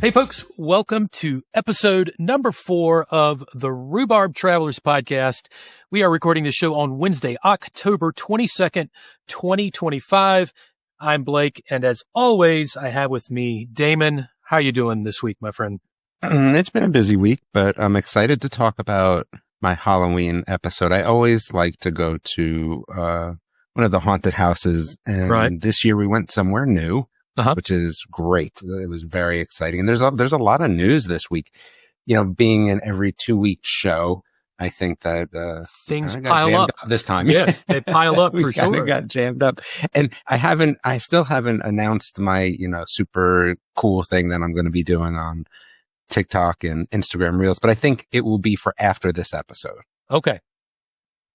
Hey folks, welcome to episode number 4 of the Rhubarb Travelers podcast. We are recording this show on Wednesday, October 22nd, 2025. I'm Blake, and as always, I have with me Damon. How you doing this week, my friend? It's been a busy week, but I'm excited to talk about my Halloween episode. I always like to go to one of the haunted houses, and this year we went somewhere new. Which is great. It was very exciting. And there's a lot of news this week. You know, being an every 2-week show, I think that things pile up this time. Yeah, they pile up for sure. We got jammed up. And I still haven't announced my, super cool thing that I'm going to be doing on TikTok and Instagram Reels, but I think it will be for after this episode. Okay.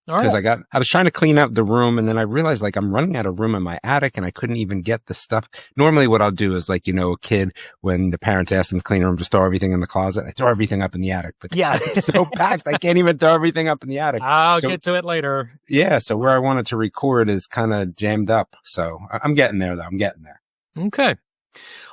Because I was trying to clean out the room, and then I realized I'm running out of room in my attic, and I couldn't even get the stuff. Normally what I'll do is a kid, when the parents ask them to clean a room, just throw everything in the closet. I throw everything up in the attic, but yeah, it's so packed. I can't even throw everything up in the attic. I'll get to it later. Yeah. So where I wanted to record is kind of jammed up. So I'm getting there though. I'm getting there. Okay.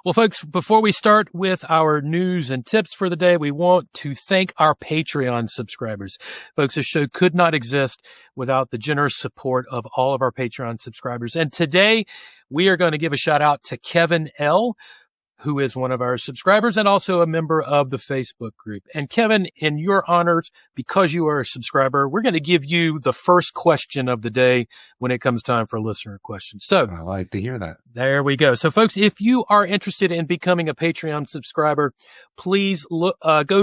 Well, folks, before we start with our news and tips for the day, we want to thank our Patreon subscribers. Folks, this show could not exist without the generous support of all of our Patreon subscribers. And today we are going to give a shout out to Kevin L., who is one of our subscribers and also a member of the Facebook group. And Kevin, in your honors, because you are a subscriber, we're going to give you the first question of the day when it comes time for listener questions. So I like to hear that. There we go. So folks, if you are interested in becoming a Patreon subscriber, please go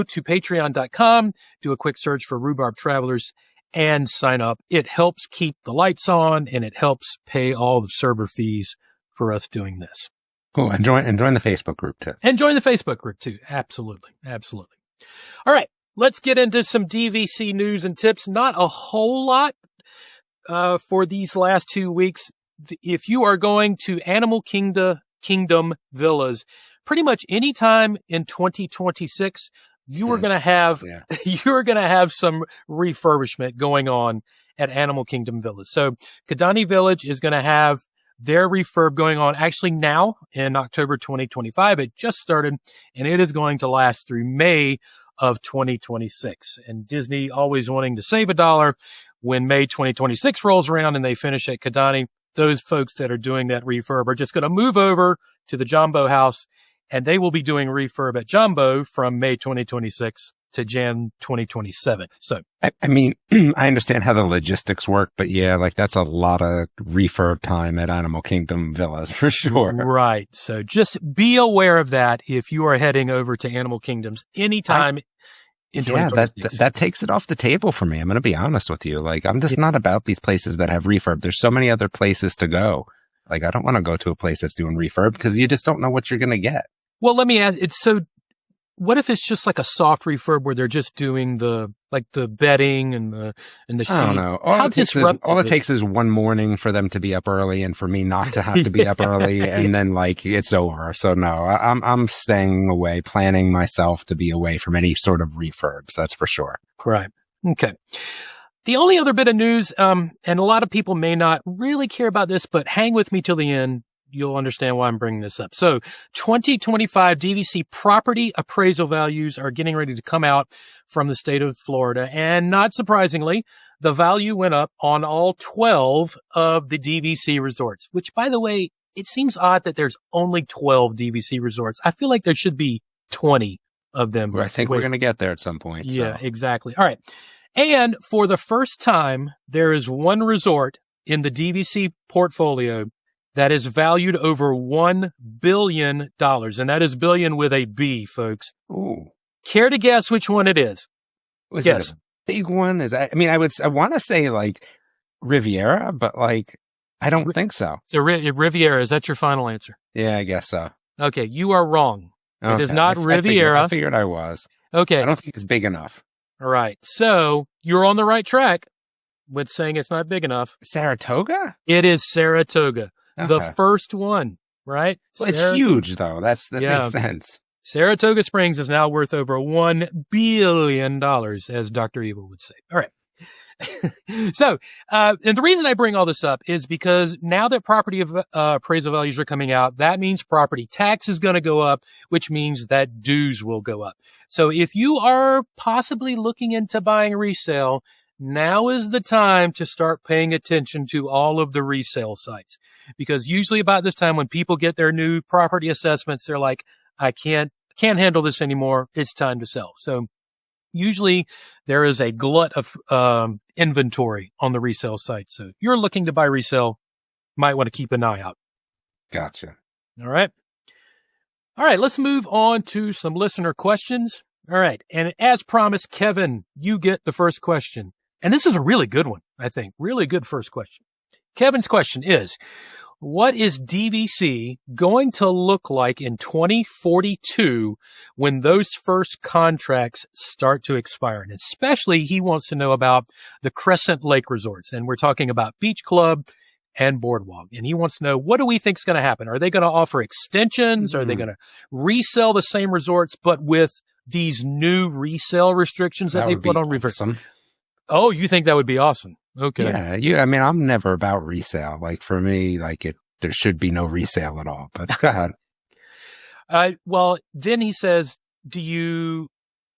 to patreon.com, do a quick search for Rhubarb Travelers and sign up. It helps keep the lights on and it helps pay all the server fees for us doing this. Cool. And join the Facebook group too. And join the Facebook group too. Absolutely. Absolutely. All right. Let's get into some DVC news and tips. Not a whole lot, for these last 2 weeks. If you are going to Animal Kingdom Villas, pretty much any time in 2026, you are going to have, you're going to have some refurbishment going on at Animal Kingdom Villas. So Kidani Village is going to have their refurb going on actually now in October 2025. It just started and it is going to last through May of 2026. And Disney always wanting to save $1 when May 2026 rolls around and they finish at Kidani. Those folks that are doing that refurb are just going to move over to the Jumbo house and they will be doing refurb at Jumbo from May 2026 to Jan 2027. So, I mean, I understand how the logistics work, but yeah, that's a lot of refurb time at Animal Kingdom Villas for sure. Right. So just be aware of that if you are heading over to Animal Kingdoms anytime in 2026. That takes it off the table for me. I'm going to be honest with you. I'm just not about these places that have refurb. There's so many other places to go. I don't want to go to a place that's doing refurb because you just don't know what you're going to get. Well, let me ask, what if it's just a soft refurb where they're just doing the bedding and the sheet? I don't know. All it takes is one morning for them to be up early and for me not to have to be up early and then it's over. So no, I'm staying away, planning myself to be away from any sort of refurbs. That's for sure. Right. Okay. The only other bit of news, and a lot of people may not really care about this, but hang with me till the end. You'll understand why I'm bringing this up. So 2025 DVC property appraisal values are getting ready to come out from the state of Florida. And not surprisingly, the value went up on all 12 of the DVC resorts, which, by the way, it seems odd that there's only 12 DVC resorts. I feel like there should be 20 of them. I think we're going to get there at some point. Yeah, exactly. All right. And for the first time, there is one resort in the DVC portfolio that is valued over $1 billion. And that is billion with a B, folks. Ooh. Care to guess which one it is? Guess. It a big one? I want to say Riviera, but I don't think so. So Riviera, is that your final answer? Yeah, I guess so. Okay, you are wrong. Okay. It is not Riviera. I figured I was. Okay. I don't think it's big enough. All right. So you're on the right track with saying it's not big enough. Saratoga? It is Saratoga. Okay. The first one, right? Well, it's huge, though. That makes sense. Saratoga Springs is now worth over $1 billion, as Dr. Evil would say. All right. So, and the reason I bring all this up is because now that property appraisal values are coming out, that means property tax is going to go up, which means that dues will go up. So if you are possibly looking into buying resale, now is the time to start paying attention to all of the resale sites, because usually about this time when people get their new property assessments, they're like, I can't handle this anymore. It's time to sell. So usually there is a glut of inventory on the resale site. So if you're looking to buy resale, might want to keep an eye out. Gotcha. All right. Let's move on to some listener questions. All right. And as promised, Kevin, you get the first question. And this is a really good one, I think. Really good first question. Kevin's question is, what is DVC going to look like in 2042 when those first contracts start to expire? And especially he wants to know about the Crescent Lake resorts. And we're talking about Beach Club and Boardwalk. And he wants to know, what do we think is going to happen? Are they going to offer extensions? Are they going to resell the same resorts, but with these new resale restrictions that they put on reverse? Awesome. Oh, you think that would be awesome? Okay. Yeah. I mean, I'm never about resale. Like for me, there should be no resale at all, but go ahead. Well, then he says, do you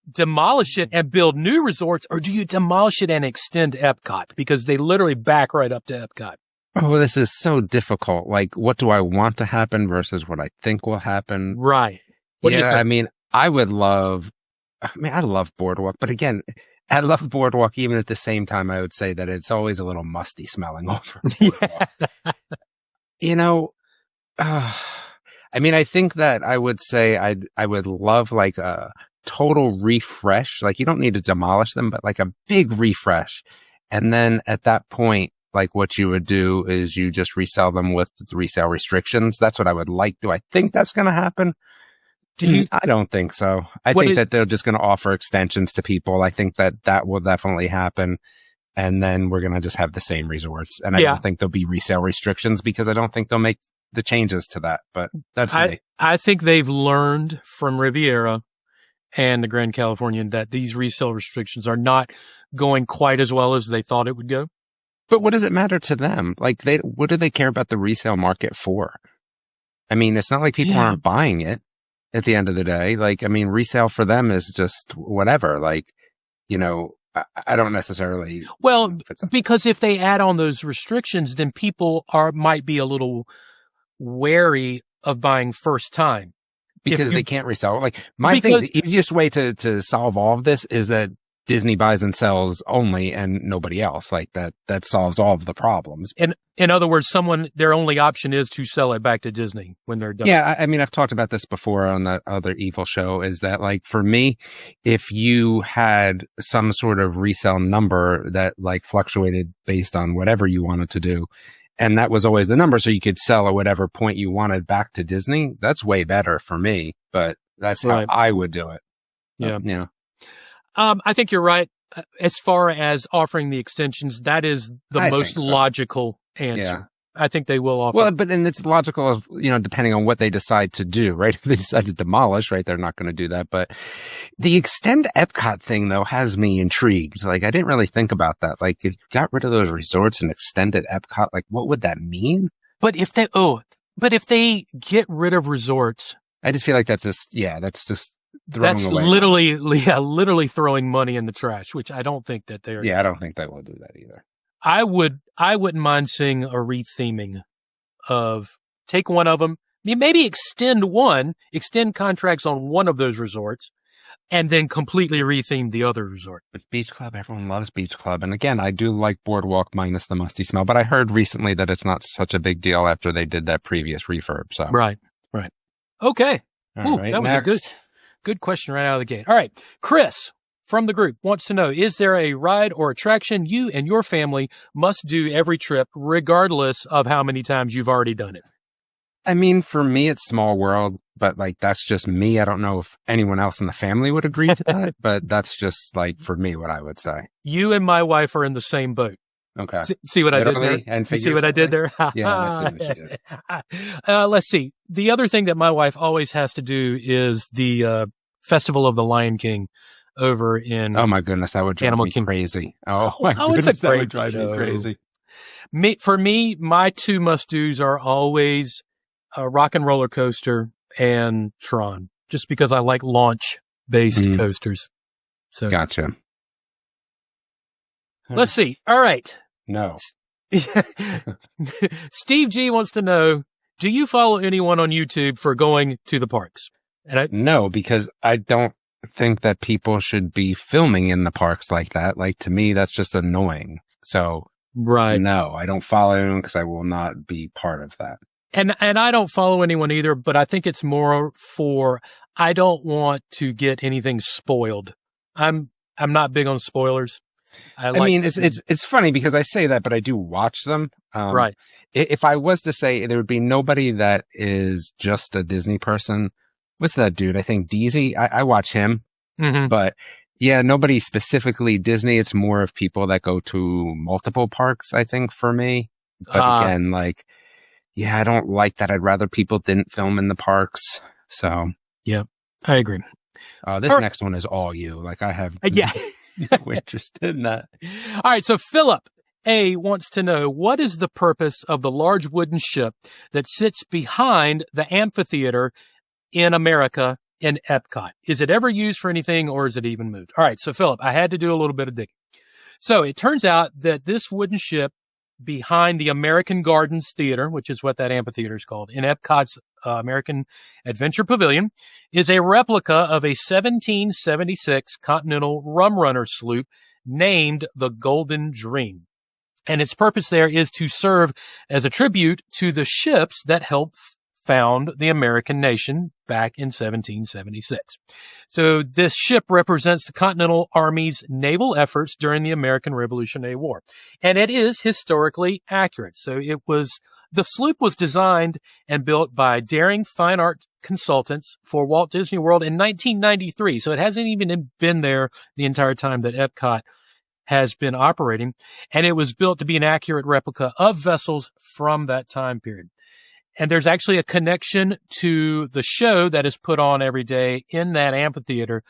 demolish it and build new resorts, or do you demolish it and extend EPCOT? Because they literally back right up to EPCOT. Oh, this is so difficult. Like, what do I want to happen versus what I think will happen? Right. What do you think? I mean, I love Boardwalk, but again, I love Boardwalk. Even at the same time, I would say that it's always a little musty smelling over. I mean, I think that I would say I would love like a total refresh. Like you don't need to demolish them, but like a big refresh. And then at that point, like what you would do is you just resell them with the resale restrictions. That's what I would like. Do I think that's going to happen? I don't think so. I think that they're just going to offer extensions to people. I think that will definitely happen. And then we're going to just have the same resorts. And I don't think there'll be resale restrictions because I don't think they'll make the changes to that. But that's me. I think they've learned from Riviera and the Grand Californian that these resale restrictions are not going quite as well as they thought it would go. But what does it matter to them? Like what do they care about the resale market for? I mean, it's not like people aren't buying it at the end of the day. Like, I mean, resale for them is just whatever. Like, I don't necessarily. Well, because if they add on those restrictions, then people might be a little wary of buying first time. Because they can't resell. Like the easiest way to solve all of this is that Disney buys and sells only and nobody else. Like that solves all of the problems. And in other words, their only option is to sell it back to Disney when they're done. Yeah. I mean, I've talked about this before on that other evil show, is that like for me, if you had some sort of resale number that like fluctuated based on whatever you wanted to do, and that was always the number, so you could sell at whatever point you wanted back to Disney, that's way better for me, but that's how I would do it. Yeah. I think you're right. As far as offering the extensions, that is the most logical answer. Yeah. I think they will offer. Well, but then it's logical, depending on what they decide to do, right? If they decide to demolish, right, they're not going to do that. But the extend EPCOT thing, though, has me intrigued. Like, I didn't really think about that. Like, if you got rid of those resorts and extended EPCOT, like, what would that mean? But if they get rid of resorts, I just feel like that's just that's literally throwing money in the trash, which I don't think that they're. Yeah, I don't think they will do that either. I wouldn't mind seeing a retheming of take one of them, maybe extend contracts on one of those resorts, and then completely retheme the other resort. But Beach Club, everyone loves Beach Club. And again, I do like Boardwalk minus the musty smell, but I heard recently that it's not such a big deal after they did that previous refurb. So Right. Okay. That was a good question right out of the gate. All right. Chris from the group wants to know, is there a ride or attraction you and your family must do every trip, regardless of how many times you've already done it? I mean, for me, it's Small World, but like, that's just me. I don't know if anyone else in the family would agree to that, but that's just like, for me, what I would say. You and my wife are in the same boat. Okay. See what I did there? And you see what I did there? Yeah, I see what you did. Let's see. The other thing that my wife always has to do is the Festival of the Lion King over in. Oh my goodness, that would drive me crazy. Oh my goodness, it's a that great would drive show. me crazy. For me, my two must-dos are always Rock and Roller Coaster and Tron, just because I like launch-based coasters. So gotcha. Let's see. All right. No. Steve G wants to know, do you follow anyone on YouTube for going to the parks? No, because I don't think that people should be filming in the parks like that. Like, to me, that's just annoying. So, right. No, I don't follow anyone because I will not be part of that. And I don't follow anyone either, but I think it's more for, I don't want to get anything spoiled. I'm not big on spoilers. I mean, it's funny because I say that, but I do watch them. Right. If I was to say there would be nobody that is just a Disney person. What's that dude? I think DZ. I watch him, but yeah, nobody specifically Disney. It's more of people that go to multiple parks, I think, for me. But again, like, yeah, I don't like that. I'd rather people didn't film in the parks. So yeah, I agree. This next one is all you. Like, I have no interest in that. All right. So Philip A wants to know, what is the purpose of the large wooden ship that sits behind the amphitheater in America in EPCOT? Is it ever used for anything, or is it even moved? All right. So Philip, I had to do a little bit of digging. So it turns out that this wooden ship behind the American Gardens Theater, which is what that amphitheater is called, in EPCOT's American Adventure Pavilion, is a replica of a 1776 Continental rum runner sloop named the Golden Dream. And its purpose there is to serve as a tribute to the ships that helped found the American nation back in 1776. So this ship represents the Continental Army's naval efforts during the American Revolutionary War. And it is historically accurate. So the sloop was designed and built by daring fine art consultants for Walt Disney World in 1993. So it hasn't even been there the entire time that EPCOT has been operating. And it was built to be an accurate replica of vessels from that time period. And there's actually a connection to the show that is put on every day in that amphitheater.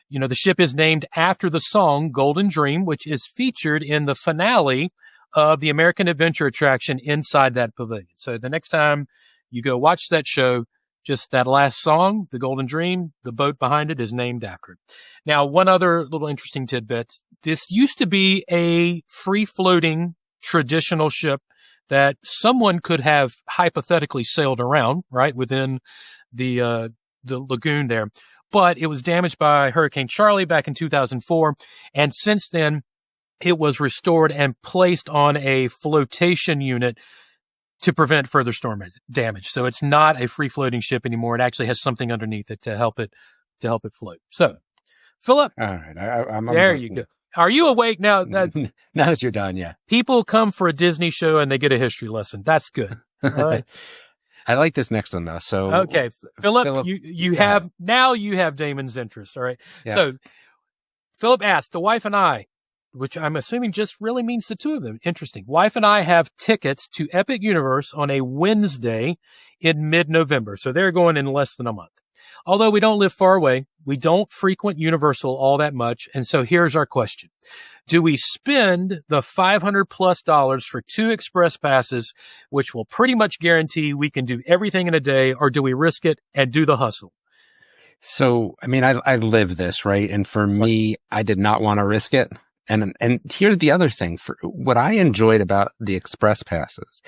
You know, the ship is named after the song Golden Dream, which is featured in the finale of the American Adventure attraction inside that pavilion. So the next time you go watch that show, just that last song, the Golden Dream, the boat behind it is named after it. Now, one other little interesting tidbit. This used to be a free-floating traditional ship that someone could have hypothetically sailed around, right, within the lagoon there. But it was damaged by Hurricane Charlie back in 2004. And since then, it was restored and placed on a flotation unit to prevent further storm damage. So it's not a free-floating ship anymore. It actually has something underneath it to help it float. So, Philip. All right. I'm there you go. Are you awake now? Now that you're done, yeah. People come for a Disney show and they get a history lesson. That's good. All right. I like this next one though. So okay, Philip, you have Damon's interest. All right. Yeah. So Philip asked, the wife and I, which I'm assuming just really means the two of them. Interesting. Wife and I have tickets to Epic Universe on a Wednesday in mid-November. So they're going in less than a month. Although we don't live far away, we don't frequent Universal all that much. And so here's our question. Do we spend the $500+ for 2 express passes, which will pretty much guarantee we can do everything in a day, or do we risk it and do the hustle? So, I mean, I live this, right? And for me, I did not want to risk it. And here's the other thing. For what I enjoyed about the express passes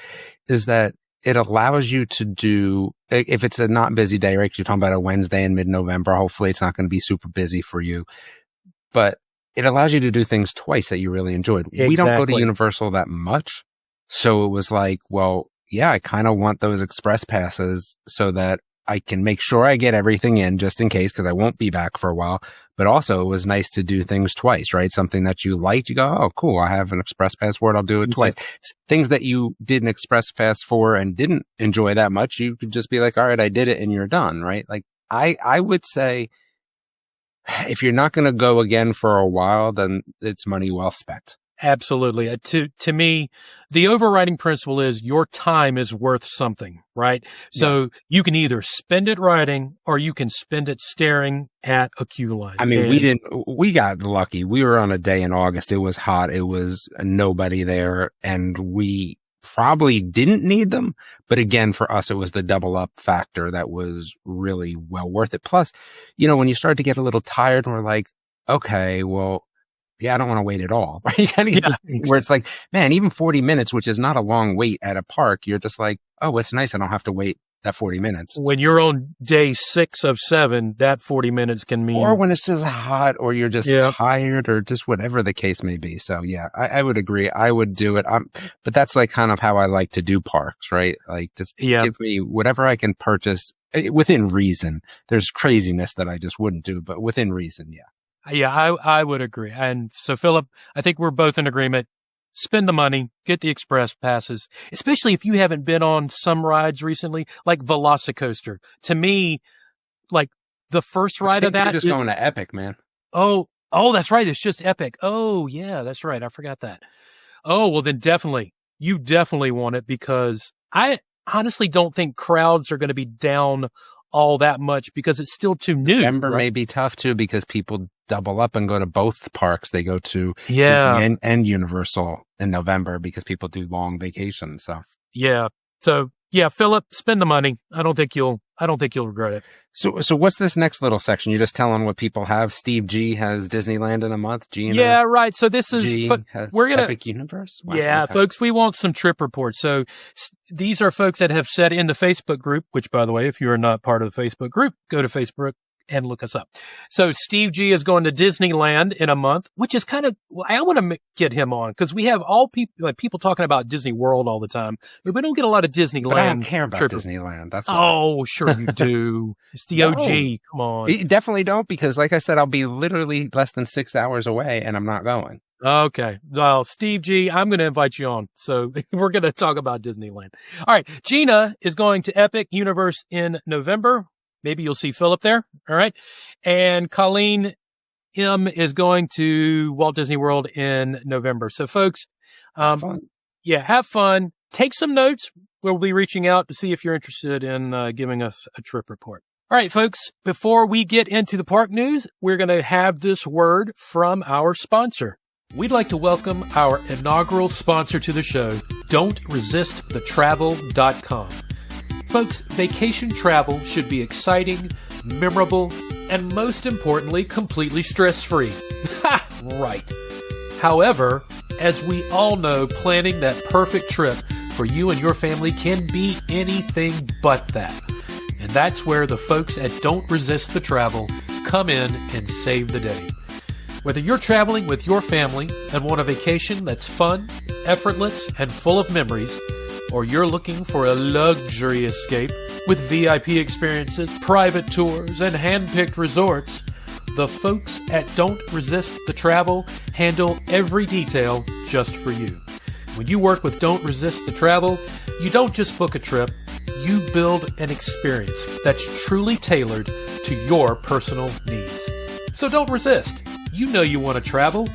is that it allows you to do, if it's a not busy day, right? 'Cause you're talking about a Wednesday in mid-November. Hopefully it's not going to be super busy for you, but it allows you to do things twice that you really enjoyed. Exactly. We don't go to Universal that much. So it was like, well, yeah, I kind of want those express passes so that I can make sure I get everything in just in case, because I won't be back for a while. But also it was nice to do things twice, right? Something that you liked, you go, oh, cool, I have an express pass for it, I'll do it twice. Things that you did an express pass for and didn't enjoy that much, you could just be like, all right, I did it and you're done, right? Like I would say if you're not going to go again for a while, then it's money well spent. Absolutely. To me, the overriding principle is your time is worth something, right? So you can either spend it riding or you can spend it staring at a queue line. I mean, we got lucky. We were on a day in August. It was hot. It was nobody there, and we probably didn't need them. But again, for us, it was the double up factor that was really well worth it. Plus, when you start to get a little tired, we're like, okay, well, yeah, I don't want to wait at all. Right? Where it's like, man, even 40 minutes, which is not a long wait at a park, you're just like, oh, it's nice. I don't have to wait that 40 minutes. When you're on day 6 of 7, that 40 minutes can mean. Or when it's just hot or you're just tired or just whatever the case may be. So yeah, I would agree. I would do it. But that's like kind of how I like to do parks, right? Like just give me whatever I can purchase within reason. There's craziness that I just wouldn't do, but within reason. Yeah. Yeah, I would agree. And so, Philip, I think we're both in agreement. Spend the money, get the express passes, especially if you haven't been on some rides recently, like Velocicoaster. To me, like the first ride of that. You're just going to Epic, man. Oh, that's right. It's just Epic. Oh, yeah, that's right. I forgot that. Oh, well, then you definitely want it because I honestly don't think crowds are going to be down all that much because it's still too new. November may be tough too because people double up and go to both parks. They go to Disney and Universal in November because people do long vacations. So Philip, spend the money. I don't think you'll regret it. So what's this next little section? You're just telling what people have. Steve G has Disneyland in a month. Right. So this is we're gonna Epic Universe. Wow, okay. Folks, we want some trip reports. So these are folks that have said in the Facebook group. Which, by the way, if you are not part of the Facebook group, go to Facebook and look us up. So Steve G is going to Disneyland in a month, which is kind of, I want to get him on because we have all people talking about Disney World all the time, but we don't get a lot of Disneyland. But I don't care about Disneyland. That's why. Oh, sure you do. It's the OG. Come on. You definitely don't because like I said, I'll be literally less than 6 hours away and I'm not going. Okay. Well, Steve G, I'm going to invite you on. So we're going to talk about Disneyland. All right. Gina is going to Epic Universe in November. Maybe you'll see Philip there. All right. And Colleen M is going to Walt Disney World in November. So folks, have fun. Take some notes. We'll be reaching out to see if you're interested in giving us a trip report. All right, folks, before we get into the park news, we're going to have this word from our sponsor. We'd like to welcome our inaugural sponsor to the show, Don'tResistTheTravel.com. Folks, vacation travel should be exciting, memorable, and most importantly, completely stress-free. Ha! Right. However, as we all know, planning that perfect trip for you and your family can be anything but that. And that's where the folks at Don't Resist the Travel come in and save the day. Whether you're traveling with your family and want a vacation that's fun, effortless, and full of memories, or you're looking for a luxury escape with VIP experiences, private tours, and hand-picked resorts, the folks at Don't Resist the Travel handle every detail just for you. When you work with Don't Resist the Travel, you don't just book a trip, you build an experience that's truly tailored to your personal needs. So don't resist. You know you want to travel.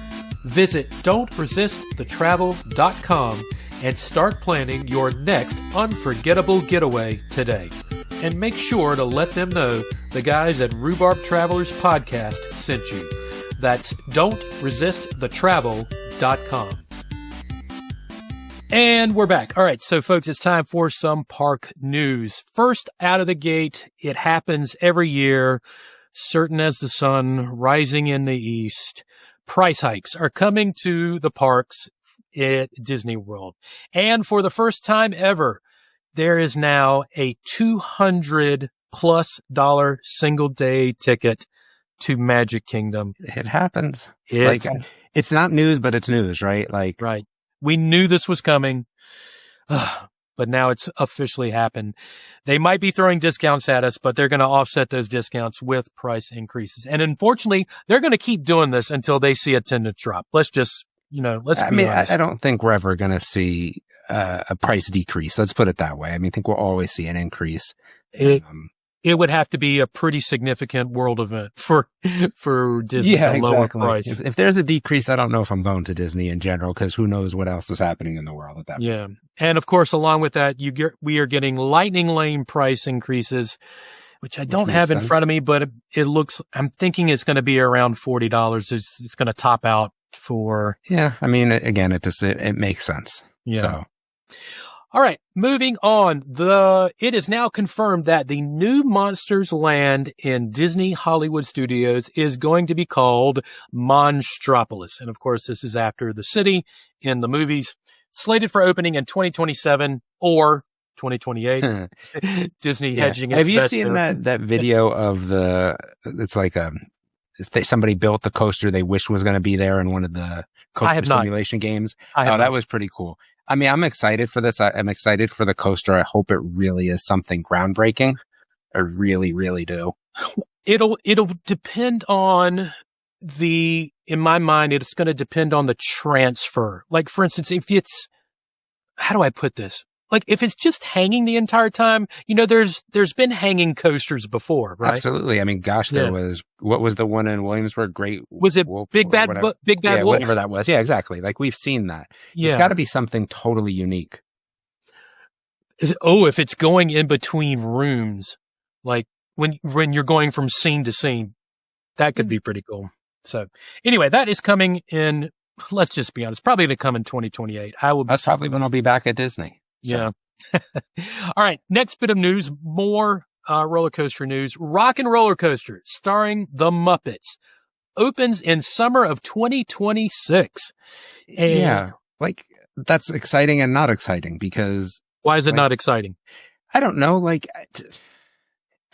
Visit Don'tResistTheTravel.com and start planning your next unforgettable getaway today. And make sure to let them know the guys at Rhubarb Travelers Podcast sent you. That's Don'tResistTheTravel.com. And we're back. All right, so folks, it's time for some park news. First out of the gate, it happens every year, certain as the sun rising in the east. Price hikes are coming to the parks at Disney World. And for the first time ever, there is now a $200+ single day ticket to Magic Kingdom. It happens. It's not news, but it's news, right? Right. We knew this was coming, but now it's officially happened. They might be throwing discounts at us, but they're going to offset those discounts with price increases. And unfortunately, they're going to keep doing this until they see attendance drop. Let's be honest. I don't think we're ever going to see a price decrease. Let's put it that way. I think we'll always see an increase. It would have to be a pretty significant world event for Disney to lower price. If there's a decrease, I don't know if I'm going to Disney in general, because who knows what else is happening in the world at that point. Yeah. And of course, along with that, we are getting lightning lane price increases, which I don't have in front of me, but I'm thinking it's going to be around $40. It's going to top out for. Yeah. I mean, again, it makes sense. Yeah. So. All right, moving on. It is now confirmed that the new Monsters Land in Disney Hollywood Studios is going to be called Monstropolis. And of course, this is after the city in the movies, slated for opening in 2027 or 2028. Disney hedging its Have you bet seen there. that video of it's like somebody built the coaster they wish was going to be there in one of the coaster simulation games? That was pretty cool. I mean, I'm excited for this. I'm excited for the coaster. I hope it really is something groundbreaking. I really, really do. It'll depend on in my mind, it's going to depend on the transfer. Like, for instance, how do I put this? Like, if it's just hanging the entire time, there's been hanging coasters before, right? Absolutely. I mean, gosh, there was, what was the one in Williamsburg? Was it Wolf Big Bad Wolf? Whatever that was. Yeah, exactly. Like, we've seen that. Yeah. It's got to be something totally unique. If it's going in between rooms, like when you're going from scene to scene, that could be pretty cool. So anyway, that is coming in, let's just be honest, probably going to come in 2028. That's probably when I'll be back at Disney. So. Yeah. All right. Next bit of news, more roller coaster news. Rock and Roller Coaster starring the Muppets opens in summer of 2026. And yeah. Like, that's exciting and not exciting because. Why is it not exciting? I don't know. Like,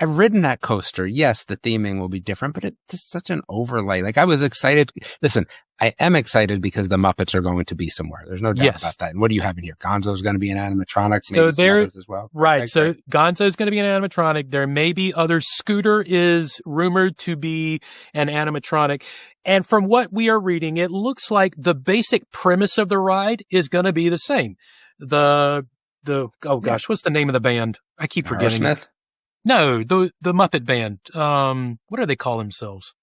I've ridden that coaster. Yes, the theming will be different, but it's just such an overlay. Like, I was excited. Listen, I am excited because the Muppets are going to be somewhere. There's no doubt about that. And what do you have in here? Gonzo's going to be an animatronic. So there, as well. Right. Okay, so Gonzo's going to be an animatronic. There may be other. Scooter is rumored to be an animatronic. And from what we are reading, it looks like the basic premise of the ride is going to be the same. What's the name of the band? I keep forgetting. Aerosmith? No, the Muppet Band. What do they call themselves?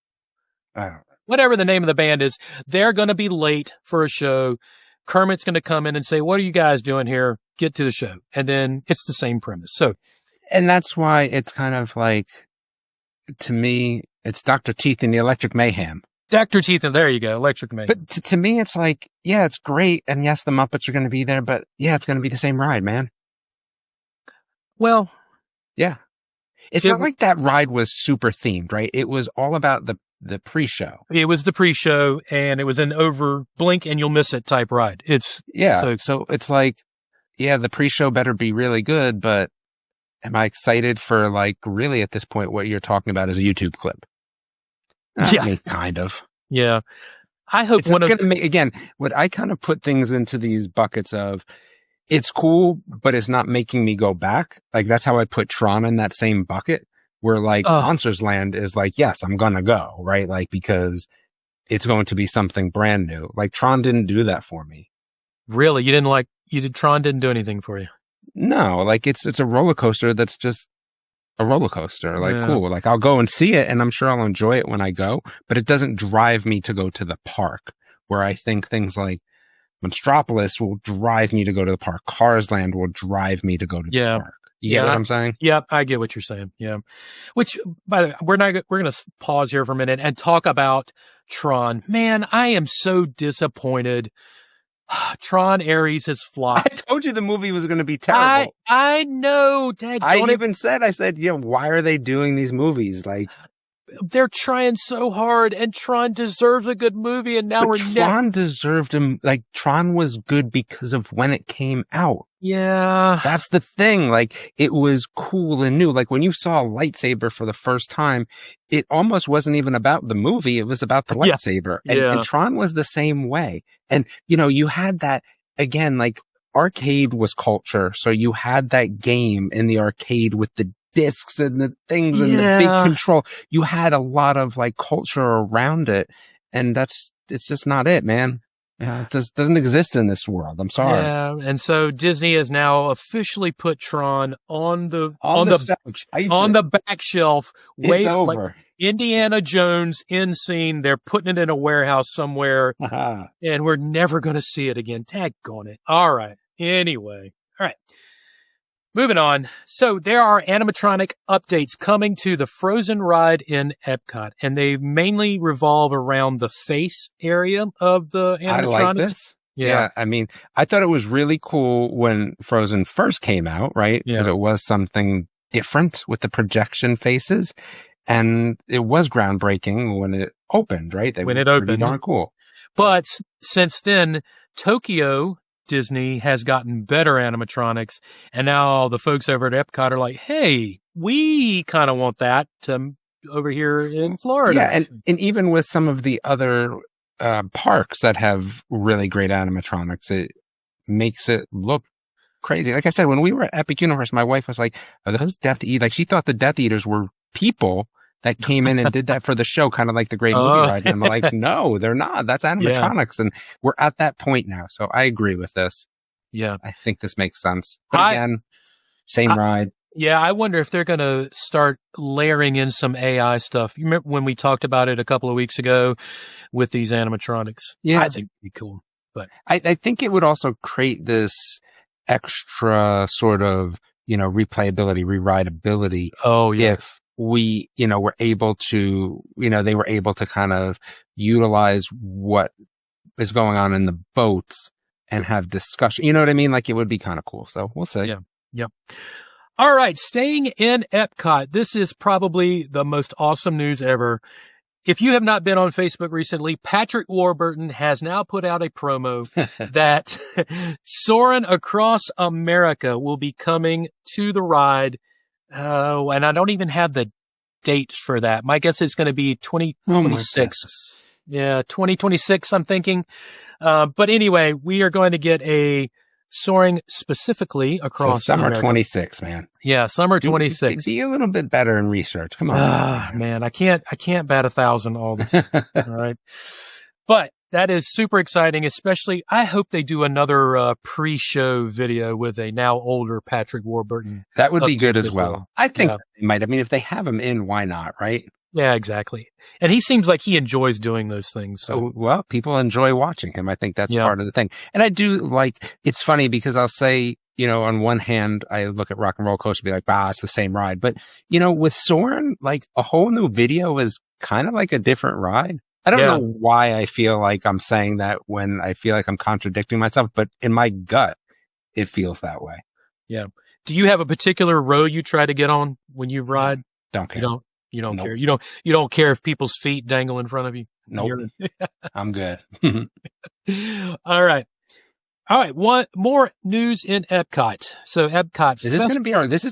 I don't know. Whatever the name of the band is, they're going to be late for a show. Kermit's going to come in and say, "What are you guys doing here? Get to the show." And then it's the same premise. So, and that's why it's kind of like, to me, it's Dr. Teeth and the Electric Mayhem. Dr. Teeth, and there you go, Electric Mayhem. But to me, it's like, yeah, it's great. And yes, the Muppets are going to be there, but yeah, it's going to be the same ride, man. Well, yeah. It's not like that ride was super themed, right? It was all about the pre-show. It was the pre-show, and it was an over blink and you'll miss it type ride. So it's like, yeah, the pre-show better be really good, but am I excited for, like, really at this point what you're talking about is a YouTube clip? Yeah. I mean, kind of. Yeah. I hope again, what I kind of put things into these buckets of, it's cool, but it's not making me go back. Like, that's how I put Tron in that same bucket, where, like, Monsters Land is like, yes, I'm gonna go, right? Like, because it's going to be something brand new. Like, Tron didn't do that for me. Really? Tron didn't do anything for you? No, like, it's a roller coaster that's just a roller coaster. Like, cool. Like, I'll go and see it, and I'm sure I'll enjoy it when I go, but it doesn't drive me to go to the park, where I think things like Monstropolis will drive me to go to the park. Cars Land will drive me to go to the park. You get what I'm saying? Yep, I get what you're saying. Yeah. Which, by the way, we're going to pause here for a minute and talk about Tron. Man, I am so disappointed. Tron Ares has flopped. I told you the movie was going to be terrible. I know. I said, yeah, why are they doing these movies? Like, they're trying so hard, and Tron deserves a good movie, and now Tron deserved him. Like, Tron was good because of when it came out. Yeah. That's the thing. Like, it was cool and new. Like, when you saw a lightsaber for the first time, it almost wasn't even about the movie. It was about the lightsaber. And Tron was the same way. And, you had that, again, like, arcade was culture. So you had that game in the arcade with the discs and the things and the big control. You had a lot of, like, culture around it, and it's just not it, man. Yeah, it just doesn't exist in this world. I'm sorry. Yeah, and so Disney has now officially put Tron on the back shelf. It's over. Like Indiana Jones in scene. They're putting it in a warehouse somewhere, and we're never going to see it again. Daggone it. All right. Anyway. All right. Moving on. So there are animatronic updates coming to the Frozen ride in Epcot, and they mainly revolve around the face area of the animatronics. I like this. Yeah. I mean, I thought it was really cool when Frozen first came out, right? Because it was something different with the projection faces, and it was groundbreaking when it opened, right? When it opened. Pretty darn cool. But since then, Tokyo Disney has gotten better animatronics, and now the folks over at Epcot are like, hey, we kind of want that over here in Florida. Yeah, and even with some of the other parks that have really great animatronics, it makes it look crazy. Like I said, when we were at Epic Universe, my wife was like, are those Death Eaters? Like, she thought the Death Eaters were people that came in and did that for the show, kind of like the Great Movie Ride. And I'm like, no, they're not. That's animatronics. And we're at that point now. So I agree with this. Yeah. I think this makes sense. But again, same ride. Yeah, I wonder if they're going to start layering in some AI stuff. You remember when we talked about it a couple of weeks ago with these animatronics? Yeah. I think it'd be cool. But I think it would also create this extra sort of, replayability, re-rideability. Oh, yeah. If we, were able to, they were able to kind of utilize what is going on in the boats and have discussion. You know what I mean? Like, it would be kind of cool. So we'll see. Yeah. Yep. All right. Staying in Epcot. This is probably the most awesome news ever. If you have not been on Facebook recently, Patrick Warburton has now put out a promo that Soarin' Across America will be coming to the ride. And I don't even have the date for that. My guess is going to be 2026. Yeah, 2026, I'm thinking. But anyway, we are going to get a Soaring specifically across summer America. 26, man. Yeah, summer 26. Be a little bit better in research. Come on. Man, I can't bat 1,000 all the time. All right. But that is super exciting, especially I hope they do another pre-show video with a now older Patrick Warburton. That would be good as well. I think they might. I mean, if they have him in, why not, right? Yeah, exactly. And he seems like he enjoys doing those things. So, well, people enjoy watching him. I think that's part of the thing. And I do like, it's funny because I'll say, on one hand, I look at Rock and Roll Coaster and be like, it's the same ride. But, with Soarin', like a whole new video is kind of like a different ride. I don't know why I feel like I'm saying that when I feel like I'm contradicting myself, but in my gut, it feels that way. Yeah. Do you have a particular row you try to get on when you ride? Don't care. You don't care. You don't care if people's feet dangle in front of you. Nope. I'm good. All right. One more news in Epcot. So Epcot. This is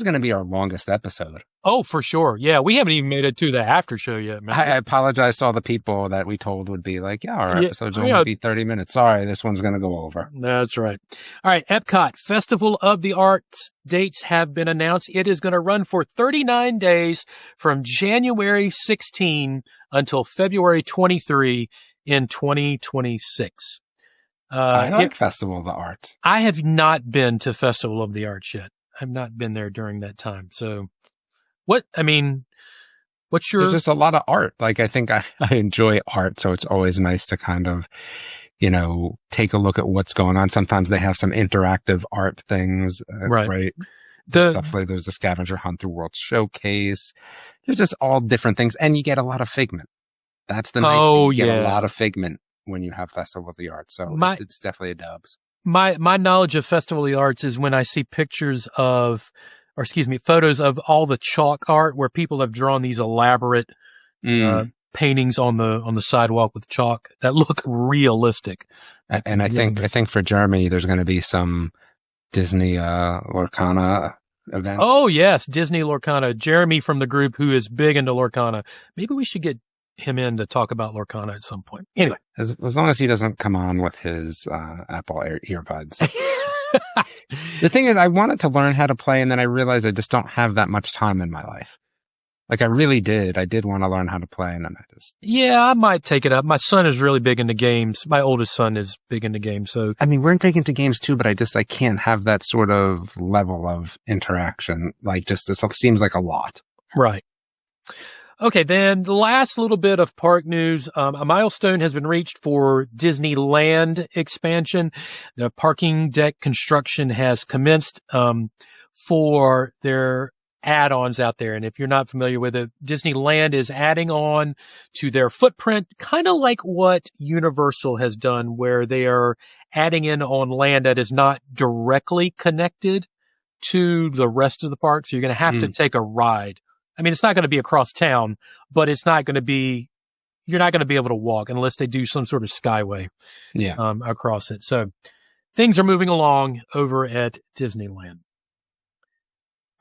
going to be our longest episode. Oh, for sure. Yeah. We haven't even made it to the after show yet, man. I apologize to all the people that we told would be like, our episode's only be 30 minutes. Sorry, this one's going to go over. That's right. All right. Epcot Festival of the Arts dates have been announced. It is going to run for 39 days from January 16 until February 23 in 2026. I like Festival of the Arts. I have not been to Festival of the Arts yet. I've not been there during that time. So what's your... There's just a lot of art. Like, I think I enjoy art. So it's always nice to kind of, take a look at what's going on. Sometimes they have some interactive art things. Right. Stuff like there's the scavenger hunt through World Showcase. There's just all different things. And you get a lot of figment. That's the nice thing. You get a lot of figment when you have Festival of the Arts. So it's definitely a dubs. My knowledge of Festival of the Arts is when I see photos of all the chalk art where people have drawn these elaborate paintings on the sidewalk with chalk that look realistic. And I think for Jeremy, there's going to be some Disney Lorcana events. Oh yes, Disney Lorcana. Jeremy from the group who is big into Lorcana. Maybe we should get him in to talk about Lorcana at some point. Anyway, as long as he doesn't come on with his Apple earbuds. The thing is, I wanted to learn how to play, and then I realized I just don't have that much time in my life. Like I really did. I did want to learn how to play, and then Yeah, I might take it up. My son is really big into games. My oldest son is big into games. So I mean, we're big into games too, but I can't have that sort of level of interaction. Like it seems like a lot. Right. Okay, then the last little bit of park news. A milestone has been reached for Disneyland expansion. The parking deck construction has commenced for their add-ons out there. And if you're not familiar with it, Disneyland is adding on to their footprint, kind of like what Universal has done, where they are adding in on land that is not directly connected to the rest of the park. So you're going to have to take a ride. I mean, it's not going to be across town, but you're not going to be able to walk unless they do some sort of skyway across it. So things are moving along over at Disneyland.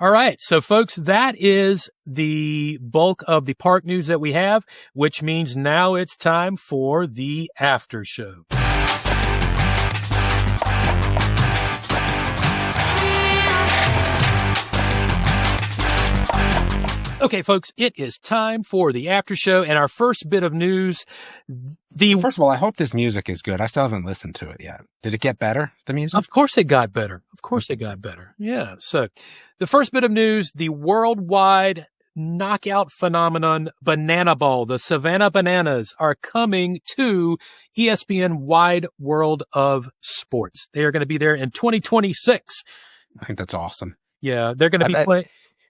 All right. So folks, that is the bulk of the park news that we have, which means now it's time for the after show. Okay, folks, it is time for the after show, and our first bit of news. First of all, I hope this music is good. I still haven't listened to it yet. Did it get better, the music? Of course it got better. Yeah. So the first bit of news, the worldwide knockout phenomenon Banana Ball, the Savannah Bananas, are coming to ESPN Wide World of Sports. They are going to be there in 2026. I think that's awesome. Yeah, they're going to be playing.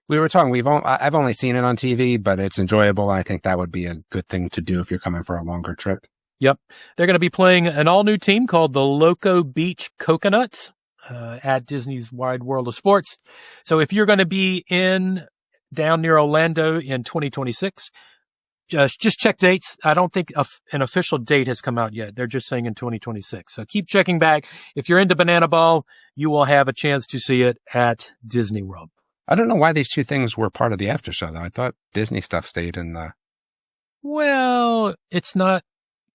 We were talking, I've only seen it on TV, but it's enjoyable. I think that would be a good thing to do if you're coming for a longer trip. Yep. They're going to be playing an all-new team called the Loco Beach Coconuts at Disney's Wide World of Sports. So if you're going to be down near Orlando in 2026, just check dates. I don't think an official date has come out yet. They're just saying in 2026. So keep checking back. If you're into Banana Ball, you will have a chance to see it at Disney World. I don't know why these two things were part of the after show, though. I thought Disney stuff stayed in the... Well, it's not...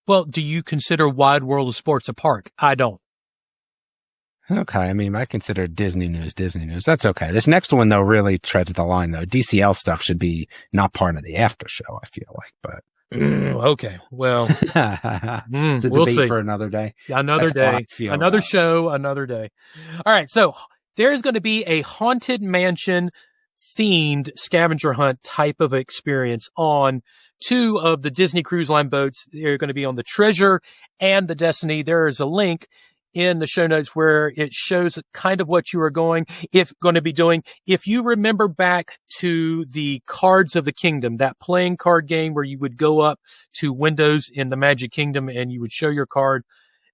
Well, do you consider Wide World of Sports a park? I don't. Okay, I mean, I consider Disney news. That's okay. This next one, though, really treads the line, though. DCL stuff should be not part of the after show, I feel like, but... Okay, well... it's a we'll debate see. for another day. Another day. Another show, another day. All right, so... There's going to be a haunted mansion themed scavenger hunt type of experience on two of the Disney Cruise Line boats. They're going to be on the Treasure and the Destiny. There is a link in the show notes where it shows kind of what you are going to be doing. If you remember back to the Cards of the Kingdom, that playing card game where you would go up to windows in the Magic Kingdom and you would show your card,